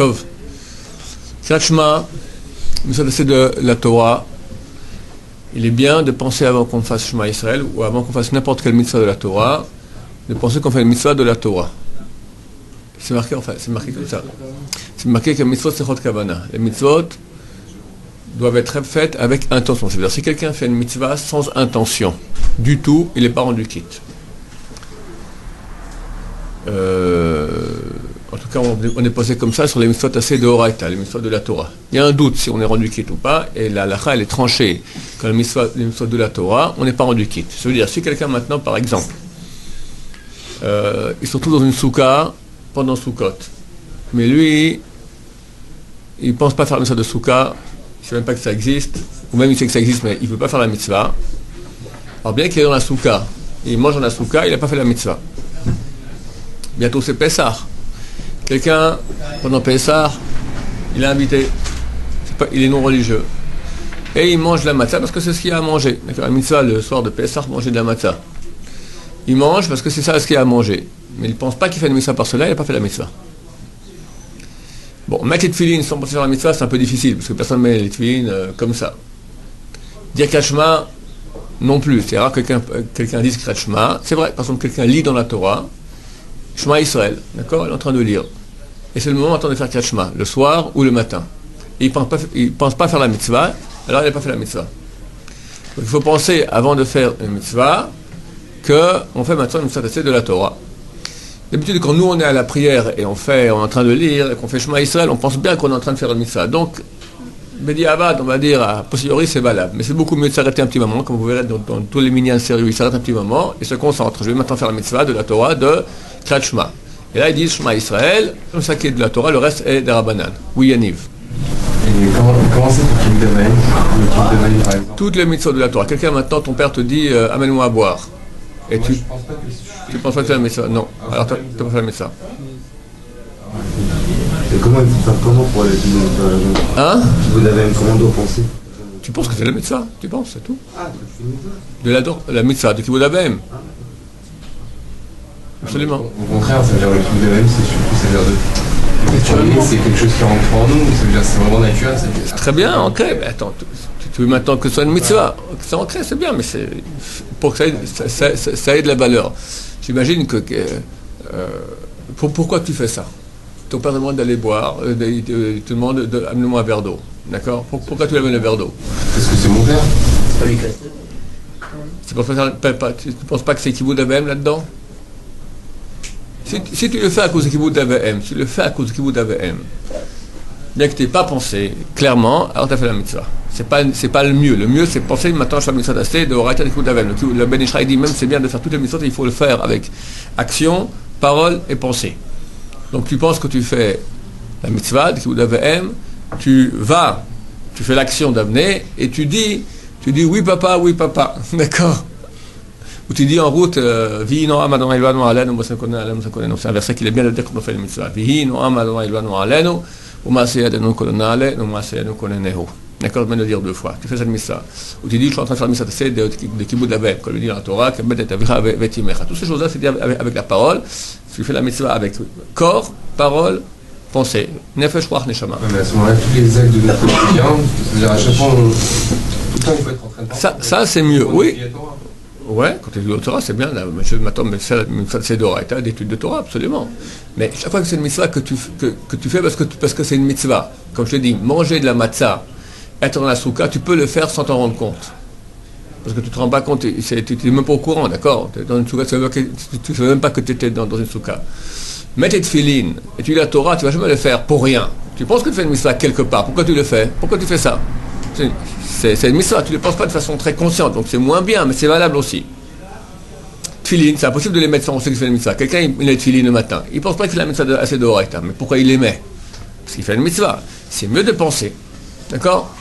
Tov. Kriyat Shema, c'est de la Torah. Il est bien de penser avant qu'on fasse Shema Israël ou avant qu'on fasse n'importe quelle mitzvah de la Torah, de penser qu'on fait une mitzvah de la Torah. C'est marqué, enfin, c'est marqué comme ça. C'est marqué que mitzvot sechot kavana. Les mitzvot doivent être faites avec intention. C'est-à-dire, si quelqu'un fait une mitzvah sans intention du tout, il n'est pas rendu quitte. En tout cas, on est posé comme ça sur les mitzvot assez de Horaïta, les mitzvot de la Torah. Il y a un doute si on est rendu quitte ou pas, et la halakha, elle est tranchée. Quand les mitzvot de la Torah, on n'est pas rendu quitte. Ça veut dire, si quelqu'un maintenant, par exemple, ils sont tous dans une soukha pendant Soukot, mais lui, il ne pense pas faire la mitzvah de soukha, il ne sait même pas que ça existe, ou même il sait que ça existe, mais il ne veut pas faire la mitzvah. Alors bien qu'il est dans la soukha, il mange dans la soukha, il n'a pas fait la mitzvah. Bientôt c'est Pessah. Quelqu'un, pendant Pessah, il est invité, il est non religieux, et il mange de la matzah parce que c'est ce qu'il y a à manger. D'accord, la mitzvah le soir de Pessah, manger de la matzah. Il mange parce que c'est ça ce qu'il y a à manger. Mais il ne pense pas qu'il fait la mitzvah par cela, il n'a pas fait la mitzvah. Bon, mettre les tefilines sans penser faire la mitzvah, c'est un peu difficile, parce que personne ne met les tefilines comme ça. Dire Kriyat Shema, non plus. C'est rare que quelqu'un dise Kriyat Shema. C'est vrai, par exemple, quelqu'un lit dans la Torah, Shema Israël, d'accord, il est en train de lire. Et c'est le moment de faire Kriyat Shema, le soir ou le matin. Et il ne pense pas faire la mitzvah, alors il n'a pas fait la mitzvah. Donc il faut penser, avant de faire une mitzvah, qu'on fait maintenant une mitzvah de la Torah. D'habitude, quand nous on est à la prière et on est en train de lire et qu'on fait Shema Israël, on pense bien qu'on est en train de faire une mitzvah. Donc, Bedi Avad, on va dire, a posteriori, c'est valable. Mais c'est beaucoup mieux de s'arrêter un petit moment, comme vous verrez dans tous les minyans sérieux, ils s'arrêtent un petit moment et se concentrent. Je vais maintenant faire la mitzvah de la Torah de Kriyat Shema. Et là, ils disent Shema Israël, comme ça qui est de la Torah, le reste est des Rabbanan. Oui, Yaniv. Et comment c'est le type de mail, par exemple? Toutes les mitzvahs de la Torah. Quelqu'un maintenant, ton père te dit amène-moi à boire. Et moi, tu penses pas que tu fais la mitzvah? Non. Alors tu n'as pas fait la mitzvah. Et comment pour aller Hein? Vous avez un commando à penser? Tu penses que c'est la mitzvah? Tu penses, c'est tout? Ah, tu fais une mitzvah? De la mitzvah, de Kibud Avim. Absolument. Au contraire, ça veut dire le Kibud Avim, c'est surtout, c'est quelque chose qui rentre en nous, ça veut dire c'est vraiment naturel. C'est très bien, ancré. Mais attends, tu veux maintenant que ce soit une mitzvah? C'est ancré, c'est bien, mais c'est pour que ça ait de la valeur. J'imagine que pourquoi tu fais ça? Ton père te demande d'aller boire, il te demande d'amener-moi un verre d'eau. D'accord? Pourquoi tu lui amènes le verre d'eau? Parce que c'est mon père. Tu ne penses pas que c'est Kibud Avim là-dedans? Si tu le fais à cause de Kibud Avim, tu le fais à cause de Kibud Avim, bien que tu n'aies pas pensé clairement, alors tu as fait la mitzvah. C'est pas le mieux. Le mieux, c'est penser maintenant je fais la mitzvah d'assez, de Horaïta de Kibud Avim. Le Ben Ishraï dit même c'est bien de faire toutes les mitzvahs, il faut le faire avec action, parole et pensée. Donc tu penses que tu fais la mitzvah de Kibud Avim, tu fais l'action d'amener et tu dis oui papa, d'accord? Ou tu dis en route, c'est un verset qu'il est bien de dire quand on fait la mitzvah. D'accord, je viens de le dire 2 fois. Tu fais cette mitzvah. Ou tu dis, je suis en train de faire la mitzvah de Kibud Avim, comme le dit dans la Torah, toutes ces choses-là, c'est dit avec la parole. Tu fais la mitzvah avec corps, parole, pensée. Nefesh, ruach, neshama. Mais à ce moment-là, tous les actes de notre quotidien, c'est-à-dire à chaque fois, tout le temps, il faut être en train de penser. Ça, c'est mieux, oui. Ouais, quand tu es du Torah, c'est bien. Maintenant, c'est d'Oraïta, d'études de Torah, absolument. Mais chaque fois que c'est une mitzvah que tu fais parce que c'est une mitzvah, comme je te dis, manger de la matzah, être dans la soukha, tu peux le faire sans t'en rendre compte. Parce que tu ne te rends pas compte, tu n'es même pas au courant, d'accord? Dans une soukha, tu ne sais même pas que tu étais dans une soukha. Mets tes tefilines, et tu lis la Torah, tu ne vas jamais le faire pour rien. Tu penses que tu fais une mitzvah quelque part, pourquoi tu le fais? Pourquoi tu fais ça? C'est une mitzvah, tu ne le penses pas de façon très consciente, donc c'est moins bien, mais c'est valable aussi. Tefilines, c'est impossible de les mettre sans on sait qu'il fait une mitzvah. Quelqu'un, il met les tefilines le matin, il ne pense pas qu'il fait la mitzvah assez d'Oraïta, mais pourquoi il les met? Parce qu'il fait une mitzvah. C'est mieux de penser, d'accord?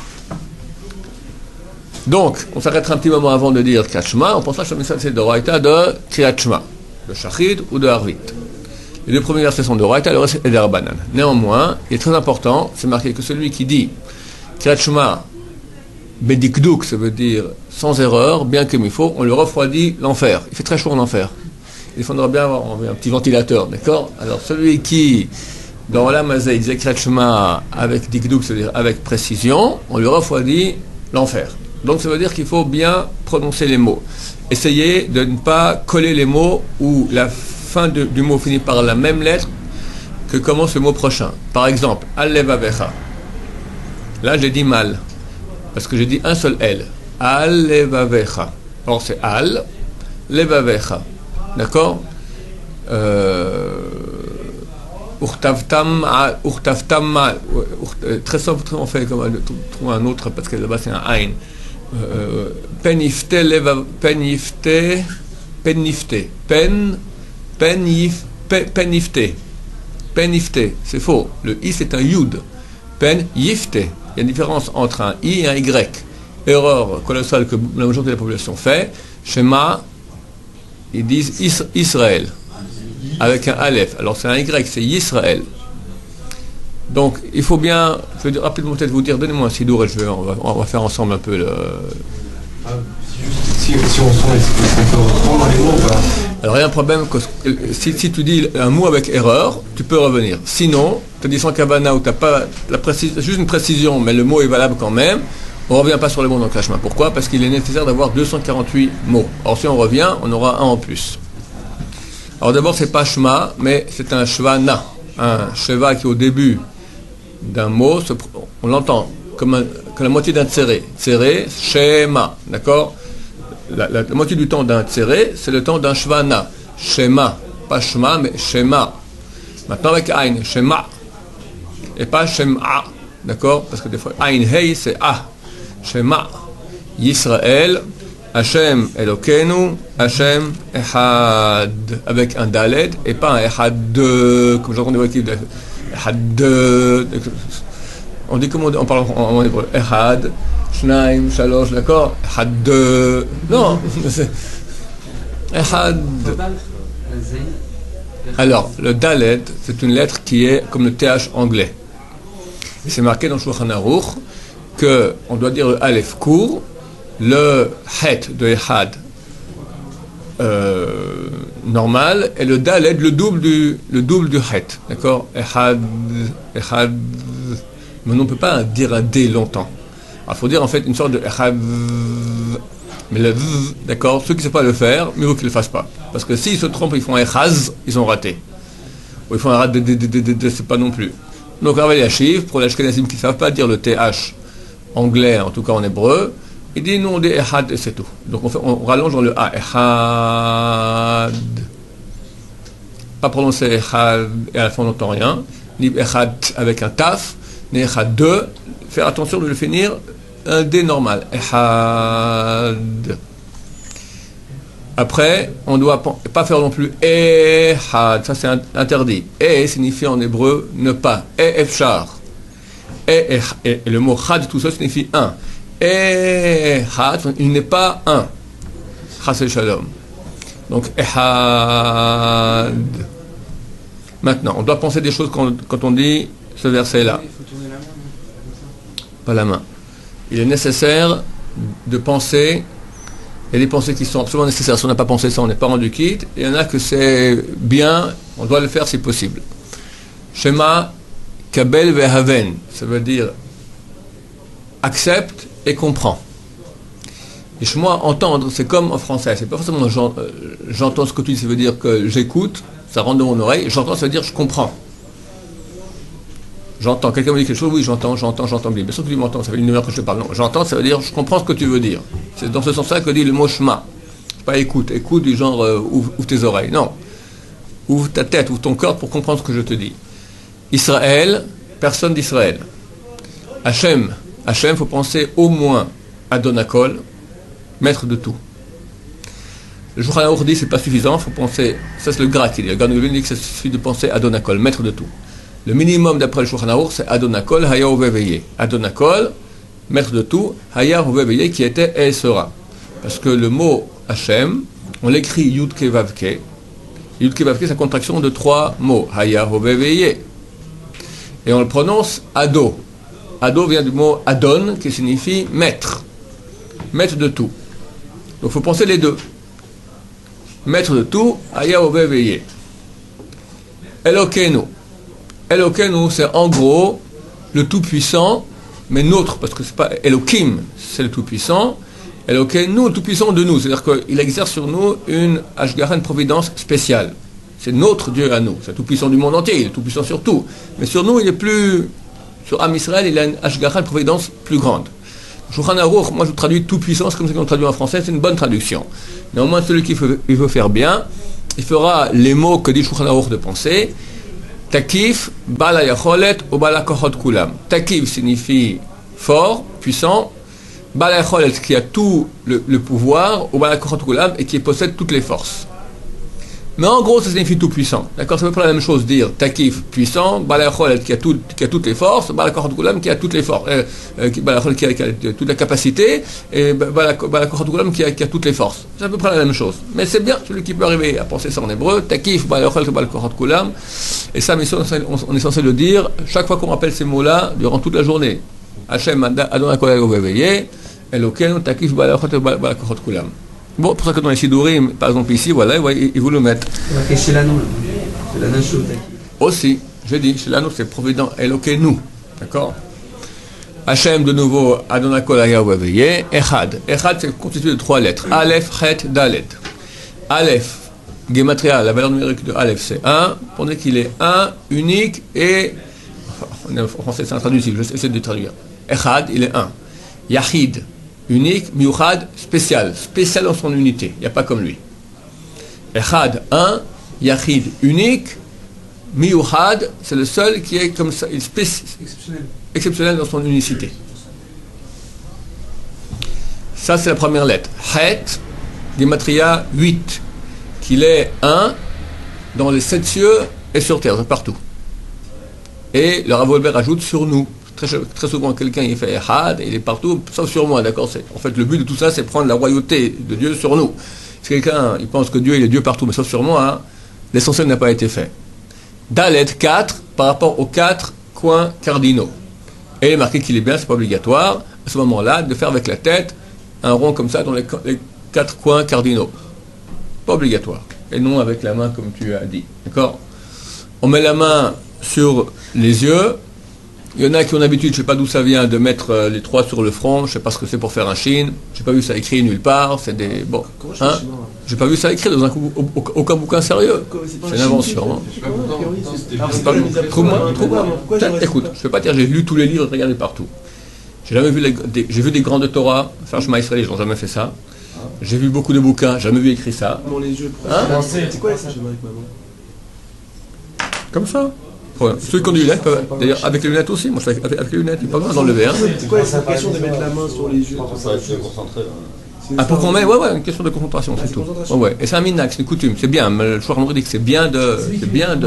Donc, on s'arrêtera un petit moment avant de dire Kriyat Shema, on pensera que la mitzvah c'est d'Oraïta de Kriyat Shema, de Shachid ou de Harvit. Les 2 premières versets sont d'Oraïta, le reste est des Rabbanan. Néanmoins, il est très important, c'est marqué que celui qui dit Kriyat Shema Bedikdouk, ça veut dire sans erreur, bien comme il faut, on le refroidit l'enfer. Il fait très chaud en enfer. Il faudra bien avoir un petit ventilateur, d'accord? Alors celui qui dans Olam Hazeh, il disait Kriyat Shema avec Dikduk, c'est-à-dire avec précision, on lui aurait refroidi l'enfer. Donc ça veut dire qu'il faut bien prononcer les mots. Essayez de ne pas coller les mots où la fin du mot finit par la même lettre que commence le mot prochain. Par exemple, Al-Levavecha. Là, j'ai dit mal, parce que j'ai dit un seul L. Al-Levavecha. Or, c'est Al, Levavecha. D'accord? Urtavtam. Très souvent, on fait comme trouver un autre, parce que là-bas, c'est un Ain. Penifte, penifte, c'est faux. Le I c'est un yud. Penifte. Il y a une différence entre un I et un Y. Erreur colossale que la majorité de la population fait. Shema, ils disent Israël avec un Aleph. Alors c'est un Y, c'est Yisraël. Donc, il faut bien, je vais rapidement peut-être vous dire, donnez-moi un sidour et on va faire ensemble un peu le... Si on sent, est-ce qu'on peut reprendre les mots ou pas? Alors, il y a un problème, que si tu dis un mot avec erreur, tu peux revenir. Sinon, tu as dit sans kavana où tu n'as pas juste une précision, mais le mot est valable quand même, on ne revient pas sur les mots dans le Kriyat Shema. Pourquoi? Parce qu'il est nécessaire d'avoir 248 mots. Or, si on revient, on aura un en plus. Alors d'abord, c'est pas Shema, mais c'est un Shvana. Un Sheva qui est au début d'un mot, on l'entend comme la moitié d'un tséré. Tséré, Shema, d'accord? La moitié du temps d'un tséré, c'est le temps d'un shvana. Shema, pas shema, mais shema. Maintenant avec Ain, Shema, et pas Shema, d'accord? Parce que des fois, Ain Hei, c'est A. Shema, Yisraël, Hashem Elokeinu, Hashem Echad, avec un Daled, et pas un Echad, comme j'entends des voix qui on dit comment on parle en hébreu. Echad, Shnaim, Shalosh, d'accord? Echad, non, c'est Echad. Alors, le Dalet, c'est une lettre qui est comme le TH anglais. Et c'est marqué dans Shulchan Aruch que on doit dire le Aleph court, le Het de Echad normal, et le Dalet le double du Het, d'accord? Echad. Mais on ne peut pas dire un D longtemps. Il faut dire en fait une sorte de Echad. Mais le V, d'accord, ceux qui ne savent pas le faire, mieux vaut qu'ils ne le fassent pas. Parce que s'ils se trompent, ils font un Echaz, ils ont raté. Ou ils font un rat de, c'est pas non plus. Donc, Rav Eliashiv, pour les Ashkenazim qui ne savent pas dire le TH anglais, en tout cas en hébreu, il dit nous on dit Echad et c'est tout. Donc on rallonge dans le A. Echad. Pas prononcer Echad et à la fin on n'entend rien. Ni Echad avec un taf, ni Echad 2. Faire attention de le finir un D normal. Echad. Après, on ne doit pas faire non plus Ehad, ça c'est interdit. Signifie en hébreu ne pas. Efshar. Et le mot Had tout ça signifie un. Ehad, il n'est pas un. Chas Shalom. Donc Ehad. Maintenant, on doit penser des choses quand on dit ce verset-là. Il faut tourner la main, Pas la main. Il est nécessaire de penser. Il y a des pensées qui sont absolument nécessaires. Si on n'a pas pensé ça, on n'est pas rendu quitte. Et il y en a que c'est bien, on doit le faire si possible. Shema, kabel vehaven. Ça veut dire accepte et comprends. Et chez moi, entendre, c'est comme en français. C'est pas forcément j'entends ce que tu dis, ça veut dire que j'écoute, ça rentre dans mon oreille. J'entends, ça veut dire je comprends. J'entends, quelqu'un me dit quelque chose, oui, j'entends. Bien sûr que tu m'entends, ça fait une heure que je te parle. Non, j'entends, ça veut dire je comprends ce que tu veux dire. C'est dans ce sens-là que dit le mot Shema. C'est pas écoute du genre ouvre tes oreilles. Non. Ouvre ta tête, ouvre ton corps pour comprendre ce que je te dis. Israël, personne d'Israël. Hachem, il faut penser au moins à Donakol, maître de tout. Le Shulchan Aruch dit c'est pas suffisant, il faut penser, ça c'est le Grat qui dit. Le Gan Gulin dit que ça suffit de penser à Donakol, maître de tout. Le minimum d'après le Shulchan Aruch, c'est Adonakol, Haya Uveveye. Adonakol, maître de tout, Haya Uveveye, qui était et sera. Parce que le mot Hachem, on l'écrit Yudke Vavke. Yudke Vavke, c'est la contraction de 3 mots. Haya Uveveye. Et on le prononce Ado. Ado vient du mot Adon, qui signifie maître. Maître de tout. Donc il faut penser les deux. Maître de tout, Haya Uveveye. Elokeinu. Elokenu, c'est en gros le Tout-Puissant, mais nôtre, parce que c'est pas Elokim, c'est le Tout-Puissant. Elokenu, le Tout-Puissant de nous, c'est-à-dire qu'il exerce sur nous une Ashgara, une providence spéciale. C'est notre Dieu à nous, c'est le Tout-Puissant du monde entier, il est Tout-Puissant sur tout. Mais sur nous, il est plus... Sur Am Israël, il a une Ashgara, une providence plus grande. Shulchan Aruch, moi je traduis Tout-Puissance comme ça qu'on traduit en français, c'est une bonne traduction. Néanmoins, celui qui veut faire bien, il fera les mots que dit Shulchan Aruch de penser. Takif, Bala Yacholet ou Bala Kohot Kulam. Takif signifie fort, puissant. Bala Yacholet qui a tout le pouvoir, ou Bala Kohot Kulam et qui possède toutes les forces. Mais en gros, ça signifie tout puissant. D'accord, ça veut pas la même chose dire Takif, puissant, Bala Yacholet qui a toutes les forces, Bala Kohot Kulam qui a toutes les forces, Bala Yacholet qui a toute la capacité, et Bala Kohot Kulam qui a toutes les forces. C'est à peu près la même chose. Mais c'est bien, celui qui peut arriver à penser ça en hébreu, Takif, Bala Yacholet, Bala Kohot Kulam. Et ça, on est censé le dire chaque fois qu'on rappelle ces mots-là durant toute la journée. Hachem Adonai Kol Hayehu Elokeinu Takif Bala Yacholet Bala Kohot Kulam. Bon, pour ça que dans les Sidurim, par exemple ici, voilà, ils vous le mettent. Et chez l'anneau, c'est la Takif. Aussi, j'ai dit, chez l'anneau, c'est provident Elokeinu. D'accord? Hachem, de nouveau, Adonai Kol Hayehu Echad. Echad, c'est constitué de 3 lettres. Aleph, Chet, Dalet. Aleph. Gematria, la valeur numérique de Aleph, c'est 1, pour dire qu'il est 1, unique et... En français, c'est intraduisible, je vais de traduire. Echad, il est 1. Yachid, unique. Miuchad, spécial. Spécial dans son unité, il n'y a pas comme lui. Echad, 1. Yachid, unique. Miuchad, c'est le seul qui est comme ça, exceptionnel dans son unicité. Ça, c'est la première lettre. Het, Gematria, 8. Qu'il est 1 dans les 7 cieux et sur terre, partout. Et le Rav Wolber ajoute sur nous. Très souvent, quelqu'un il fait Echad, il est partout, sauf sur moi, d'accord? En fait, le but de tout ça, c'est prendre la royauté de Dieu sur nous. Si quelqu'un il pense que Dieu il est Dieu partout, mais sauf sur moi, hein, l'essentiel n'a pas été fait. Dalet 4 par rapport aux 4 coins cardinaux. Et il est marqué qu'il est bien, c'est pas obligatoire, à ce moment-là, de faire avec la tête un rond comme ça dans les 4 coins cardinaux. Pas obligatoire. Et non avec la main comme tu as dit. D'accord? On met la main sur les yeux. Il y en a qui ont l'habitude, je ne sais pas d'où ça vient, de mettre les 3 sur le front. Je ne sais pas ce que c'est pour faire un chine. Je n'ai pas vu ça écrit nulle part. C'est des... Bon. Hein? Je n'ai pas vu ça écrit dans aucun bouquin sérieux. C'est une invention. Trouve-moi. Écoute, je ne vais pas dire, j'ai lu tous les livres et regardé partout. J'ai vu des grands de Torah faire Shema Israël, ils n'ont jamais fait ça. J'ai vu beaucoup de bouquins, jamais vu écrit ça. Bon, les yeux. Hein? C'est quoi ça? J'aimerais avec maman. Comme ça. Ouais. Ceux qui ont des lunettes peuvent. D'ailleurs, avec les lunettes aussi. Moi, je fais avec les lunettes, il n'y a pas besoin d'enlever. Hein. C'est quoi la question de mettre la main sur les yeux? Ça va être concentré. Ah, pour qu'on met, ouais, une question de concentration, c'est tout. Ouais. Et c'est un minax, c'est une coutume, c'est bien. Mais le Shouchan Aruch dit que c'est bien de. Celui qui lève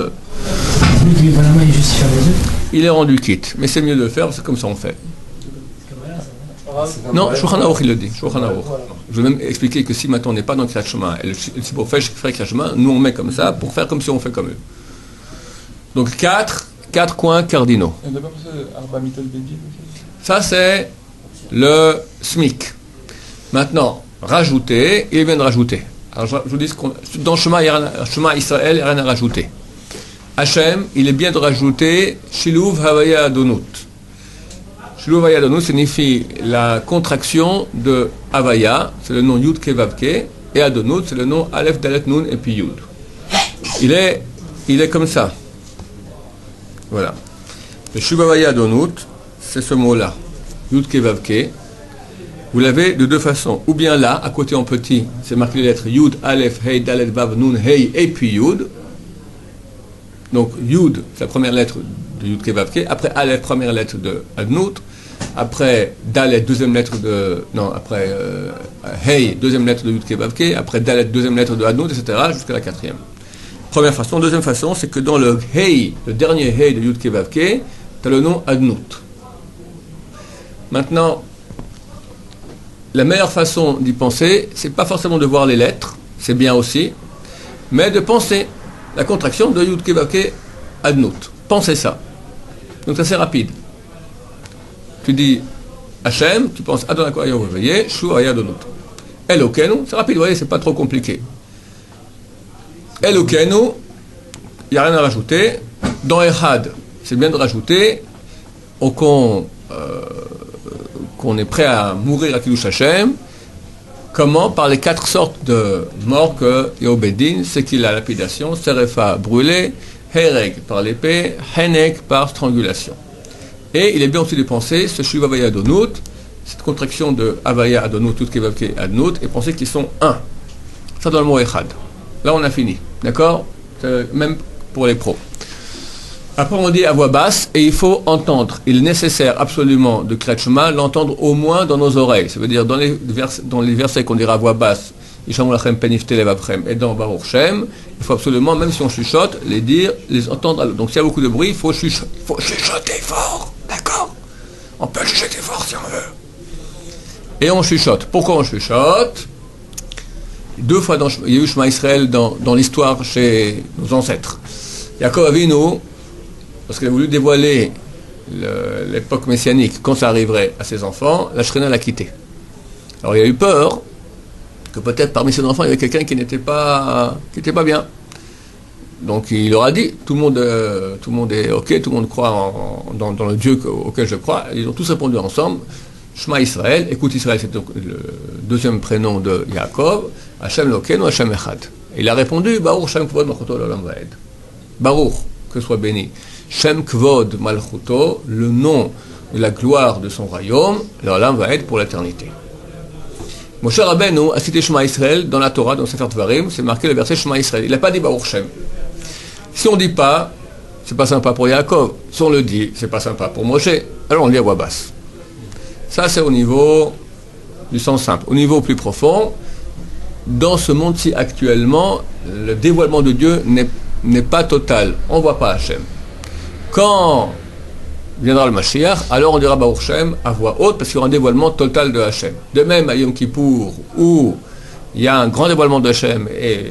la main et juste faire les yeux. Il est rendu quitte, mais c'est mieux de le faire, c'est comme ça on fait. Non, Shouchan Aruch il le dit. Shouchan Aruch. Je vais même expliquer que si maintenant on n'est pas dans le Kriyat Shema, et si pour faire Kriyat Shema, nous on met comme ça pour faire comme si on fait comme eux. Donc 4 coins cardinaux. Ça c'est le SMIC. Maintenant, rajouter, il vient de rajouter. Alors je vous dis dans Shema Israël, il n'y a rien à rajouter. Hachem, il est bien de rajouter Shiluv Havaya Adonut. Shiluv Havaya Adonut signifie la contraction de Havaya, c'est le nom Yud Ke Vav Ke, et Adonut, c'est le nom Aleph Dalet Nun et puis Yud. Il est comme ça. Voilà. Le Shiluv Havaya Adonut, c'est ce mot-là. Yud Ke Vav Ke. Vous l'avez de deux façons. Ou bien là, à côté en petit, c'est marqué les lettres Yud, Aleph, Hey, Dalet, Vav, Nun, Hey, et puis Yud. Donc Yud, c'est la première lettre de Yud Ke Vav Ke. Après Aleph, première lettre de Adnout. Après Dalet, deuxième lettre de... Non, après Hey, deuxième lettre de Yud Ke Vav Ke. Après Dalet, deuxième lettre de Adnout, etc. jusqu'à la quatrième. Première façon. Deuxième façon, c'est que dans le Hey, le dernier Hey de Yud Ke Vav Ke, tu as le nom Adnout. Maintenant, la meilleure façon d'y penser, c'est pas forcément de voir les lettres, c'est bien aussi, mais de penser la contraction de Yud Ke Vav Ke Adnout. Pensez ça. Donc c'est assez rapide. Tu dis Hachem, tu penses Adonai Kol Hayehu Shu Aya Adonut. Elokeinu, c'est rapide, vous voyez, c'est pas trop compliqué. Elokeinu, il n'y a rien à rajouter. Dans Echad, c'est bien de rajouter qu'on est prêt à mourir à Kiddush Hashem. Comment? Par les 4 sortes de morts que Yobedin, c'est qu'il a lapidation, Serefa brûlé, Hereg par l'épée, Henek par strangulation. Et il est bien aussi de penser ce Shuv Havaya Adonut, cette contraction de Havaya Adonut, tout ce qui est évoqué Adonut, et penser qu'ils sont un. Ça dans le mot Echad. Là on a fini, d'accord? Même pour les pros. Après on dit à voix basse, et il faut entendre. Il est nécessaire absolument de Kriyat Shema, l'entendre au moins dans nos oreilles. Ça veut dire dans les versets qu'on dira à voix basse, Yishamu lachem penifte levavchem, et dans Baruch Shem, il faut absolument, même si on chuchote, les dire, les entendre. Donc s'il y a beaucoup de bruit, il faut chuchoter fort, d'accord? On peut chuchoter fort si on veut. Et on chuchote. Pourquoi on chuchote? 2 fois il y a eu Shema Israël dans l'histoire chez nos ancêtres. Yaakov Avinu, parce qu'il a voulu dévoiler l'époque messianique, quand ça arriverait à ses enfants, la Shrina l'a quitté. Alors il a eu peur que peut-être parmi ses enfants, il y avait quelqu'un qui n'était pas bien. Donc il leur a dit, tout le monde est ok, tout le monde croit dans le Dieu auquel je crois. Ils ont tous répondu ensemble, Shema Israël, écoute Israël, c'est donc le deuxième prénom de Yaakov, Hashem Lokenu, Hashem Echad. Et il a répondu, Baruch Shem Kvod Malchuto L'Olam Vaed. Baruch, que soit béni. Shem Kvod Malchuto, le nom de la gloire de son royaume, L'Olam Vaed pour l'éternité. Moshe Rabbeinu a cité Shema Israël dans la Torah, dans Sefer Dvarim, c'est marqué le verset Shema Israël. Il n'a pas dit Baruch Shem. Si on ne dit pas, c'est pas sympa pour Yaakov. Si on le dit, c'est pas sympa pour Moshe. Alors on le dit à voix basse. Ça, c'est au niveau du sens simple. Au niveau plus profond, dans ce monde-ci actuellement, le dévoilement de Dieu n'est pas total. On ne voit pas Hachem. Quand viendra le Mashiach, alors on dira Baruch Shem à voix haute, parce qu'il y aura un dévoilement total de Hachem. De même, à Yom Kippour, où il y a un grand dévoilement de Hachem et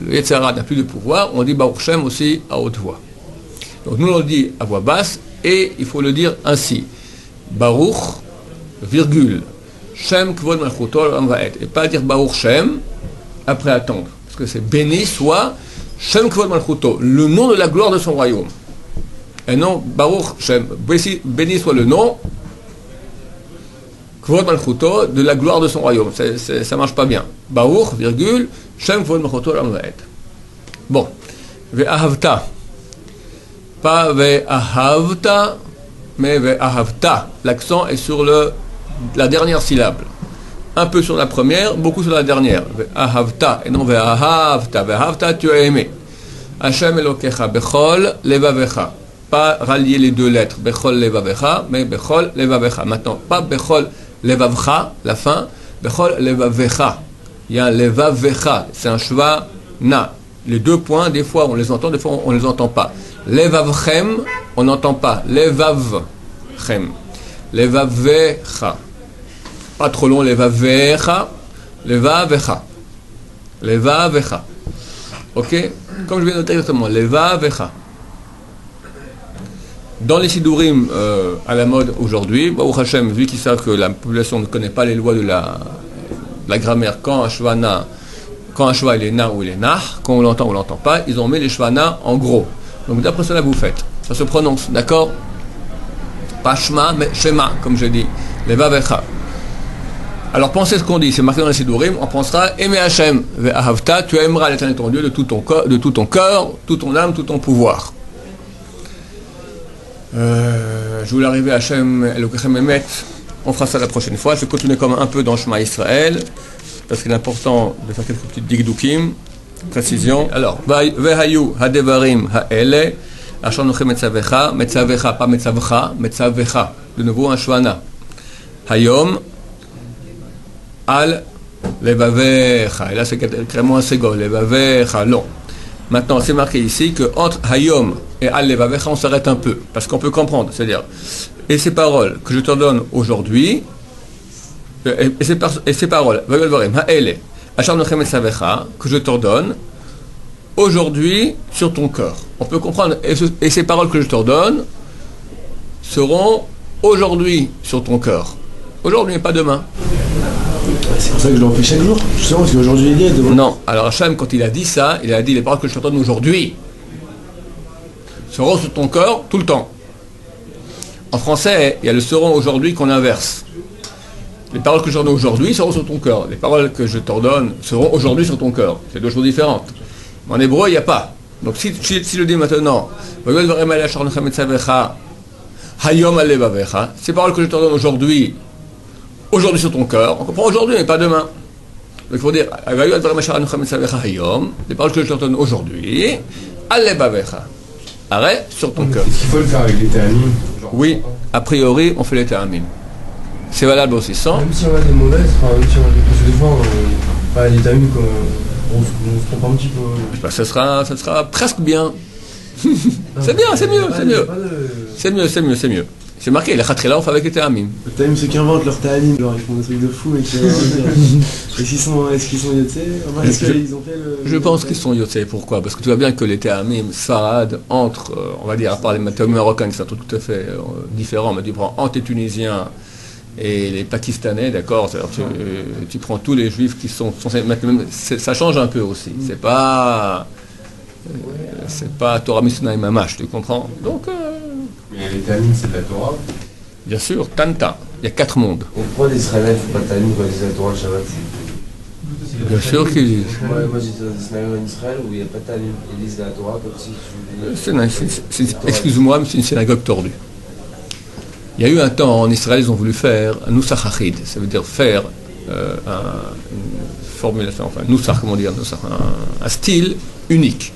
le Yetzer Hara n'a plus de pouvoir, on dit Baruch Shem aussi à haute voix. Donc nous on le dit à voix basse, et il faut le dire ainsi. Baruch, virgule, Shem Kvod Malchuto L'Olam Vaed. Et pas dire Baruch Shem, après attendre. Parce que c'est béni soit Shem Kvod Malchuto, le nom de la gloire de son royaume. Et non, Baruch Shem, béni soit le nom, Kvod Malchuto, de la gloire de son royaume. Ça ne marche pas bien. Baruch, virgule, Shem Kvod Malchuto L'Olam Vaed. Bon. Ve'ahavta. Pas ve'ahavta, mais ve'ahavta. L'accent est sur la dernière syllabe. Un peu sur la première, beaucoup sur la dernière. Ve'ahavta, et non ve'ahavta. Ve'ahavta, tu as aimé. Hashem Elokecha, bechol levavecha. Pas rallier les 2 lettres, bechol levavecha, mais bechol levavecha. Maintenant, pas bechol levavcha, la fin, bechol levavecha. Il y a un levavecha, c'est un shva na. Les 2 points, des fois on les entend, des fois on ne les entend pas. Levavchem, on n'entend pas. Levavchem. Levavecha. Pas trop long, levavecha. Levavecha. Levavecha. Ok? Comme je viens de noter exactement, Levavecha. Dans les Sidurim à la mode aujourd'hui, Baruch Hashem, vu qu'ils savent que la population ne connaît pas les lois de la grammaire, quand un shva il est na ou il est nah, quand on l'entend ou on l'entend pas, ils ont mis les shvana en gros. Donc d'après cela vous faites. Ça se prononce, d'accord? Pas shma, mais shema, comme je dis. Levavecha. Alors pensez ce qu'on dit, c'est marqué dans les Sidurim, on pensera aimer Hashem, ve'ahavta, tu aimeras l'Éternel ton Dieu de tout ton cœur, toute ton âme, tout ton pouvoir. Je voulais arriver à Hashem Elokechem Emet, on fera ça la prochaine fois. Je vais continuer comme un peu dans Shema Israël, parce qu'il est important de faire quelques petites digdukim, précisions. Alors, vehayu hadevarim haele, asher noche metzavecha, metzavecha, pas metzavcha, metzavecha, de nouveau un shvana. Hayom, al levavecha, et là c'est carrément un ségol, levavecha, non. Maintenant, c'est marqué ici que entre Hayom et Al Levavecha, on s'arrête un peu, parce qu'on peut comprendre, c'est-à-dire, et ces paroles que je te donne aujourd'hui, et ces paroles, que je t'ordonne aujourd'hui sur ton cœur. On peut comprendre, et ces paroles que je t'ordonne seront aujourd'hui sur ton cœur. Aujourd'hui et pas demain. C'est pour ça que je le refais chaque jour, justement, parce qu'aujourd'hui il y est demain. Non, alors Hachem, quand il a dit ça, il a dit les paroles que je t'ordonne aujourd'hui seront sur ton cœur tout le temps. En français, il y a le seront aujourd'hui qu'on inverse. Les paroles que je t'ordonne aujourd'hui seront sur ton cœur. Les paroles que je t'ordonne seront aujourd'hui sur ton cœur. C'est deux choses différentes. En hébreu, il n'y a pas. Donc si je dis maintenant, ces paroles que je t'ordonne aujourd'hui sur ton cœur, on comprend aujourd'hui mais pas demain. Donc il faut dire, les paroles que je t'ordonne aujourd'hui, arrête sur ton cœur. Est-ce qu'il faut le faire avec les théamim? Oui, a priori, on fait les théamim. C'est valable aussi sans. Même si on a des mauvaises, même si on a des fois, les théamim, on se trompe un petit peu. Ben, ça sera presque bien. C'est bien, c'est mieux. C'est mieux. C'est marqué, les khatrila on fait avec les théamim. Le théamim, ceux qui inventent leur théamim, genre ils font des trucs de fou et est-ce qu'ils sont yotzé? Est-ce qu'ils ont fait le... Je pense qu'ils sont yotzé. Pourquoi? Parce que tu vois bien que les théamim, Sfarad, entre, on va dire, à part les théamim marocains, qui sont tout à fait différents, mais tu prends entre les Tunisiens et les Pakistanais, d'accord, tu prends tous les juifs qui sont même, ça change un peu aussi. C'est pas Torah Mishnah et Mamash, tu comprends? Donc, mais les théamim, c'est de la Torah. bien sûr, Tanta, il y a 4 mondes. Et pourquoi les Israéliens ne font pas de théamim quand ils disent la Torah le Shabbat? Bien sûr qu'ils disent. Moi j'ai des Israéliens en Israël où il n'y a pas de théamim. Ils disent la Torah comme si Excuse-moi, mais c'est une synagogue tordue. Il y a eu un temps en Israël, ils ont voulu faire un Nusach Achid, ça veut dire faire une formulation, enfin, Nusach, comment dire, un style unique.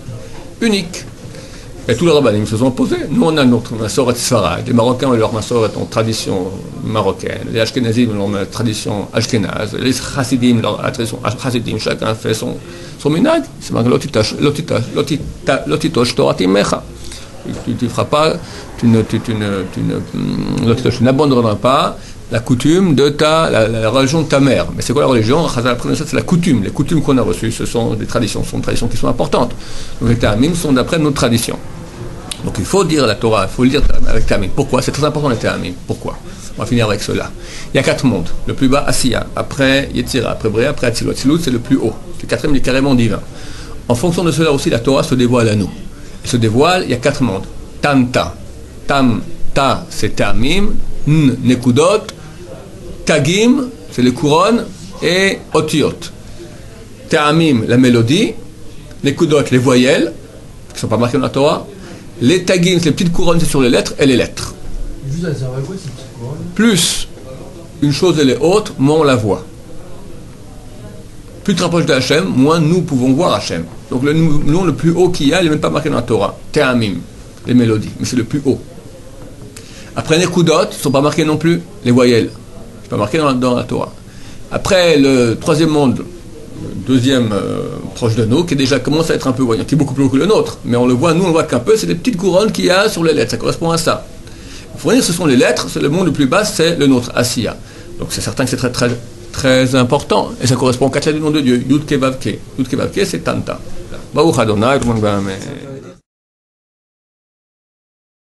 Et tous les rabbinim se sont opposés. Nous, on a notre Massoret Sfarad. Les Marocains ont leur Massoret en tradition marocaine. Les Ashkenazim ont leur tradition ashkénaze. Les Chassidim, leur tradition Chassidim. Chacun fait son minag. C'est marqué Lotitosh Torah Timecha. Tu feras pas, tu n'abandonneras pas la coutume de la religion de ta mère. Mais c'est quoi la religion? C'est la coutume. Les coutumes qu'on a reçues, ce sont des traditions. Ce sont des traditions qui sont importantes. Donc les théamim sont d'après notre tradition. Donc il faut dire la Torah, il faut le dire avec théamim. Pourquoi? C'est très important les théamim. Pourquoi? On va finir avec cela. Il y a 4 mondes. Le plus bas, Asiya. Après Yetzira. Après Bréa. Après Atzilut. Atzilut, c'est le plus haut. Le 4e, il est carrément divin. En fonction de cela aussi, la Torah se dévoile à nous. Elle se dévoile, il y a 4 mondes. Tanta. Ta, c'est théamim. Nekudot. Tagim, c'est les couronnes, et otiot. Théamim, la mélodie. Nekudot, les voyelles, qui ne sont pas marquées dans la Torah. Les tagim, c'est les petites couronnes, c'est sur les lettres, et les lettres. Juste à servir à quoi ces petites couronnes? Plus une chose elle est haute, moins on la voit. Plus tu te rapproches de Hachem, moins nous pouvons voir Hachem. Donc le nom le plus haut qu'il y a, il n'est même pas marqué dans la Torah. Théamim, les mélodies, mais c'est le plus haut. Après les Nekudot, ils ne sont pas marqués non plus, les voyelles. Pas marqué dans la Torah. Après le 3e monde, le 2e proche de nous, qui déjà commence à être un peu voyant, qui est beaucoup plus haut que le nôtre, mais on le voit, nous on le voit qu'un peu, c'est des petites couronnes qu'il y a sur les lettres, ça correspond à ça. Il faut dire, ce sont les lettres, c'est le monde le plus bas, c'est le nôtre, Asiya. Donc c'est certain que c'est très très très important, et ça correspond au 4e du nom de Dieu, Yud Ke Vav Ke. Yud Ke Vav Ke, c'est Tanta. Baruch Adonai, tout le monde va, mais...